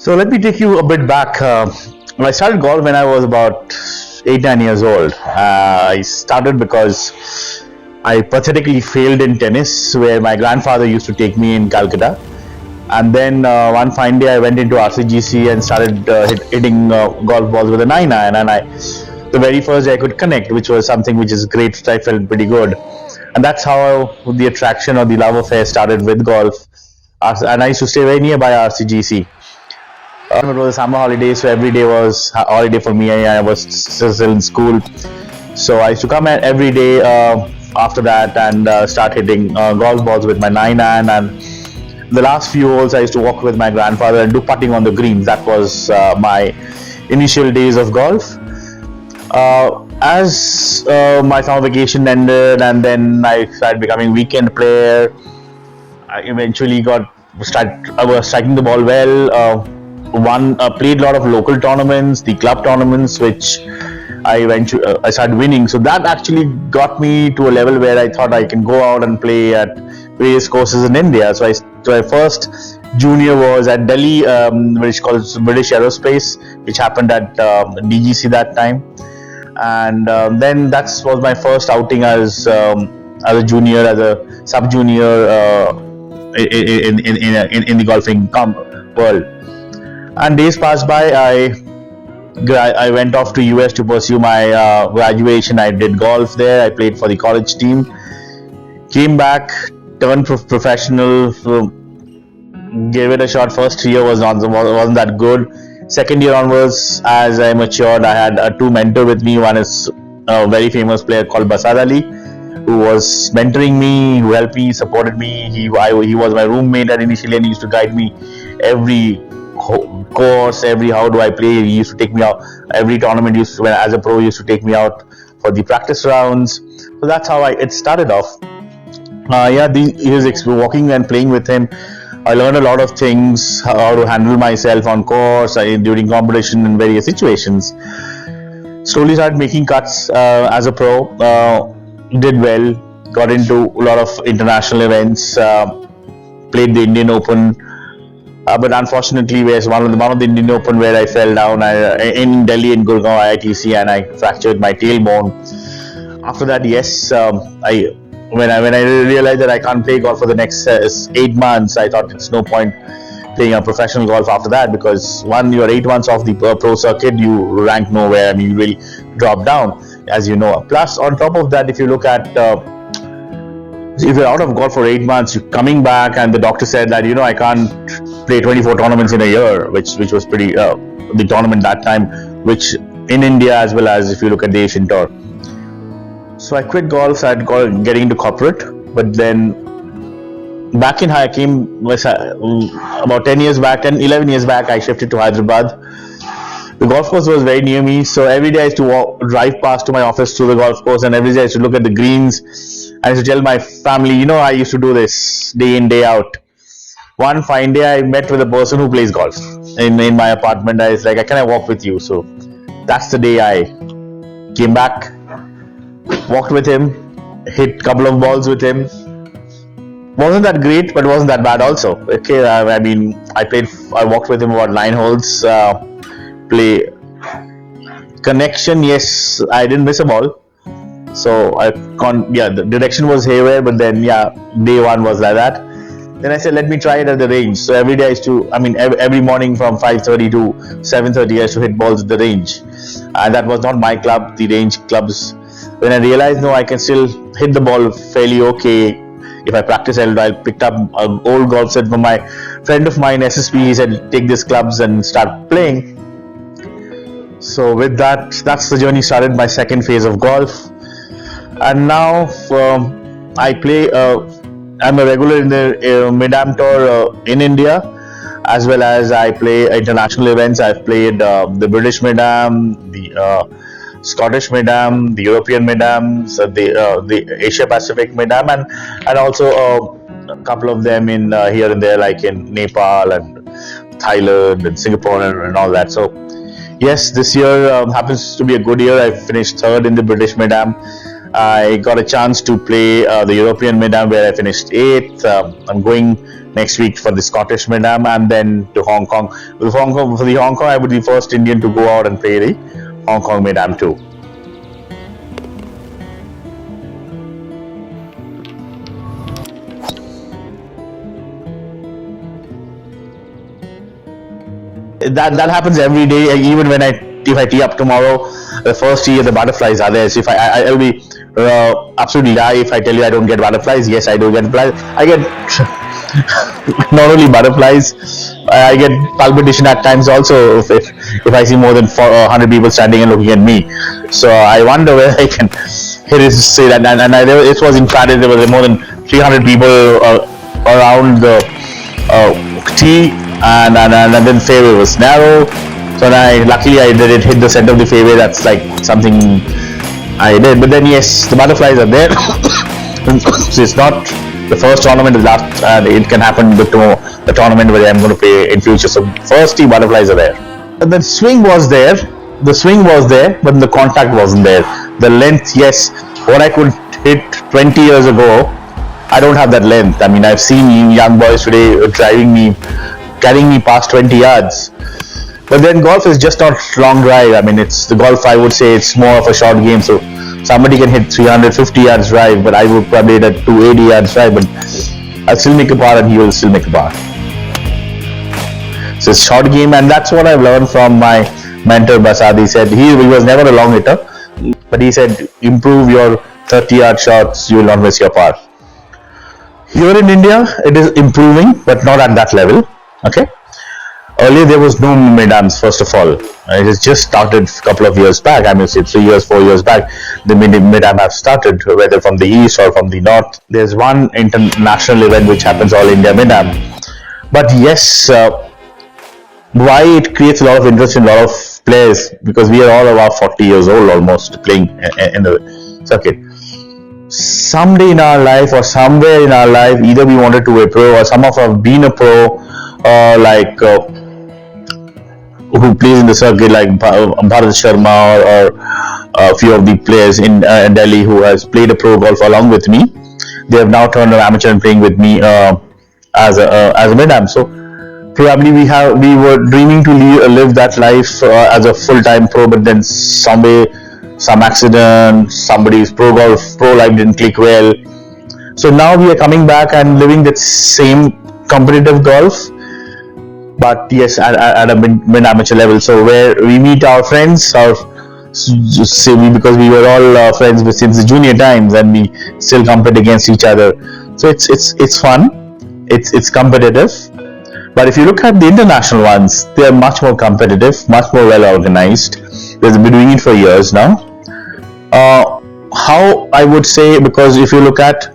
So let me take you a bit back. I started golf when I was about 8 9 years old. I started because I pathetically failed in tennis, where my grandfather used to take me in Calcutta. And then one fine day, I went into RCGC and started hitting golf balls with a 9 iron. And the very first day I could connect, which was something which is great. I felt pretty good, and that's how the attraction or the love affair started with golf. And I used to stay very nearby RCGC. It was a summer holiday, so every day was a holiday for me. I was still in school, so I used to come every day after that and start hitting golf balls with my 9 iron. And the last few holes, I used to walk with my grandfather and do putting on the greens. That was my initial days of golf. As my summer vacation ended, and then I started becoming weekend player. I eventually I was striking the ball well. Played a lot of local tournaments, the club tournaments, which I started winning. So that actually got me to a level where I thought I can go out and play at various courses in India. So my first junior was at Delhi, which is called British Aerospace, which happened at DGC that time. And then that was my first outing as a junior, as a sub junior in the golfing world. And days passed by. I went off to US to pursue my graduation. I did golf there. I played for the college team. Came back, turned professional. Gave it a shot. First 3 year wasn't that good. Second year onwards, as I matured, I had two mentors with me. One is a very famous player called Basad Ali, who was mentoring me, who helped me, supported me. He was my roommate initially, and he used to guide me every course, how do I play. He used to take me out every tournament. As a pro, he used to take me out for the practice rounds. So that's how it started off. Walking and playing with him, I learned a lot of things, how to handle myself on course, during competition and various situations. Slowly started making cuts as a pro. Did well, got into a lot of international events, played the Indian Open. But unfortunately, there's one of the Indian Open where I fell down in Delhi in Gurgaon IITC, and I fractured my tailbone. After that, when I realized that I can't play golf for the next 8 months, I thought it's no point playing a professional golf after that, because one, you're 8 months off the pro circuit, you rank nowhere. I mean, you really drop down, as you know. Plus, on top of that, if you look at if you're out of golf for 8 months, you're coming back, and the doctor said that I can't play 24 tournaments in a year, which was pretty the tournament that time, which in India, as well as if you look at the Asian Tour. So I quit golf. So I'd getting into corporate, but then back in I came about 11 years back. I shifted to Hyderabad. The golf course was very near me, so every day I used to drive past to my office through the golf course, and every day I used to look at the greens. I used to tell my family, I used to do this day in, day out. One fine day, I met with a person who plays golf in my apartment. I was like, can I walk with you? So that's the day I came back, walked with him, hit a couple of balls with him. Wasn't that great, but wasn't that bad also. Okay, I walked with him about 9 holes. Play connection, yes, I didn't miss a ball. So the direction was haywire, but then day one was like that. Then I said, let me try it at the range. So every day every morning from 5:30 to 7:30, I used to hit balls at the range. And that was not my club, the range clubs. When I realized, I can still hit the ball fairly okay. If I practice, I picked up an old golf set from my friend of mine, SSP. He said, take these clubs and start playing. So with that's the journey started, my second phase of golf. And now I play. I'm a regular in the Mid-Am Tour in India, as well as I play international events. I've played the British Mid-Am, the Scottish Mid-Am, the European Mid-Am, so the Asia Pacific Mid-Am, and also a couple of them in here and there, like in Nepal and Thailand and Singapore and all that. So yes, this year happens to be a good year. I finished third in the British Mid-Am. I got a chance to play the European Mid-Am, where I finished 8th. I'm going next week for the Scottish Mid-Am, and then to Hong Kong. For the Hong Kong, I would be the first Indian to go out and play the Hong Kong Mid-Am too. That happens every day. Even when if I tee up tomorrow, the first tee the butterflies are there. So if I'll be absolutely lie if I tell you I don't get butterflies. Yes, I do get butterflies. I get not only butterflies, I get palpitation at times also if I see more than 100 people standing and looking at me. So I wonder where I can hit it. Say that, and it was in Paris. There were more than 300 people around the tee. And then fairway was narrow, so luckily I did it hit the center of the fairway. That's like something I did. But then yes, the butterflies are there. So it's not the first tournament is last, and it can happen with the tournament where I'm going to play in future. So first tee butterflies are there. And the swing was there. The swing was there, but the contact wasn't there. The length, yes, what I could hit 20 years ago, I don't have that length. I mean, I've seen young boys today carrying me past 20 yards. But then golf is just not long drive. I mean, it's the golf, I would say it's more of a short game. So somebody can hit 350 yards drive, but I would probably hit a 280 yards drive, but I'll still make a par and he will still make a par. So it's short game, and that's what I've learned from my mentor Basad. He said he was never a long hitter, but he said improve your 30-yard shots, you will not miss your par. Here in India, it is improving, but not at that level. Okay. Earlier there was no Mid-Ams. First of all, it has just started a couple of years back. I mean, say 3 years, 4 years back, the Mid-Am have started, whether from the east or from the north. There's one international event which happens all India Mid-Am. But yes, why it creates a lot of interest in a lot of players, because we are all about 40 years old almost playing in the circuit. Someday in our life or somewhere in our life, either we wanted to be a pro or some of us have been a pro, who plays in the circuit like Bharat Sharma or a few of the players in Delhi who has played a pro golf along with me. They have now turned amateur and playing with me as a Mid-Am. So probably we were dreaming to live that life as a full-time pro, but then some accident, somebody's pro life didn't click well. So now we are coming back and living that same competitive golf, but yes, at a mid-amateur level. So where we meet our friends, because we were all friends since the junior times, and we still compete against each other. So it's fun, it's competitive. But if you look at the international ones, they are much more competitive, much more well organized. They've been doing it for years now. How I would say, because if you look at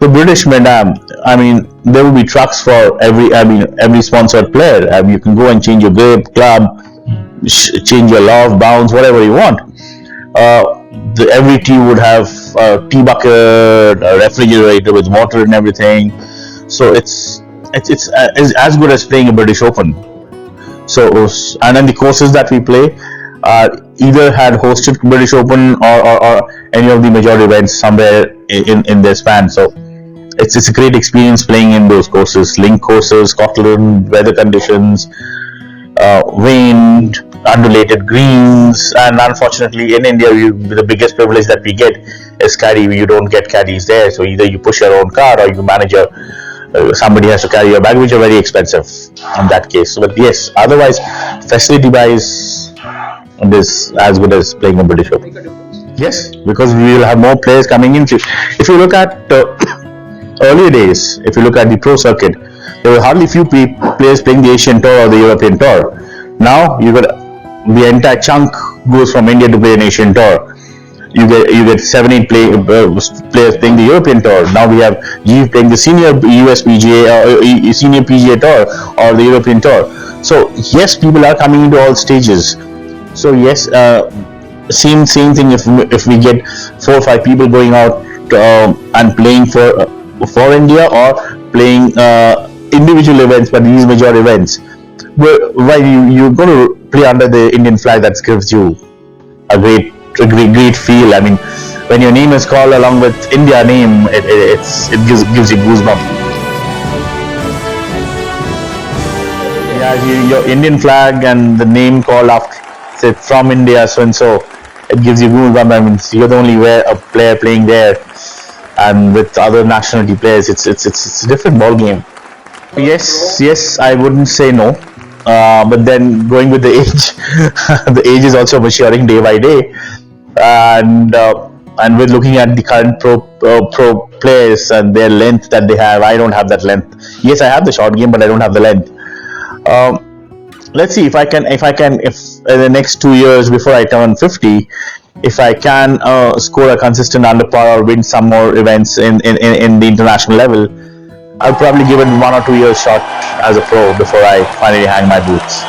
the British Mid-Am, I mean, there will be trucks for every sponsored player. You can go and change your grip, club, change your loft, bounce, whatever you want. Every tee would have a tea bucket, a refrigerator with water and everything. So it's as good as playing a British Open. So, and then the courses that we play either had hosted British Open or any of the major events somewhere in their span. So it's a great experience playing in those courses, link courses, Scotland, weather conditions, wind, undulated greens, and unfortunately in India the biggest privilege that we get is caddy. You don't get caddies there, so either you push your own car or you manage somebody has to carry your bag, which are very expensive in that case. But yes, otherwise facility wise it is as good as playing a British Open. Yes, because we will have more players coming in. If you look at earlier days, if you look at the pro circuit, there were hardly few players playing the Asian Tour or the European Tour. Now you got the entire chunk goes from India to play an Asian Tour. You get 7-8 players playing the European Tour. Now we have GE playing the senior US PGA or senior PGA Tour or the European Tour. So yes, people are coming into all stages. So yes, same thing. If we get 4 or 5 people going out and playing for India or playing individual events, but these major events, where you're going to play under the Indian flag, that gives you a great feel. I mean, when your name is called along with India name, it gives you goosebumps. Yeah, your Indian flag and the name called after, say, from India, so and so, it gives you goosebumps. I mean, you're the only a player playing there, and with other nationality players, it's a different ball game. Yes, yes, I wouldn't say no. But then going with the age, the age is also maturing day by day, and with looking at the current pro players and their length that they have, I don't have that length. Yes, I have the short game, but I don't have the length. Um, let's see if in the next 2 years before I turn 50, if I can score a consistent under par or win some more events in the international level, I'll probably give it 1 or 2 years shot as a pro before I finally hang my boots.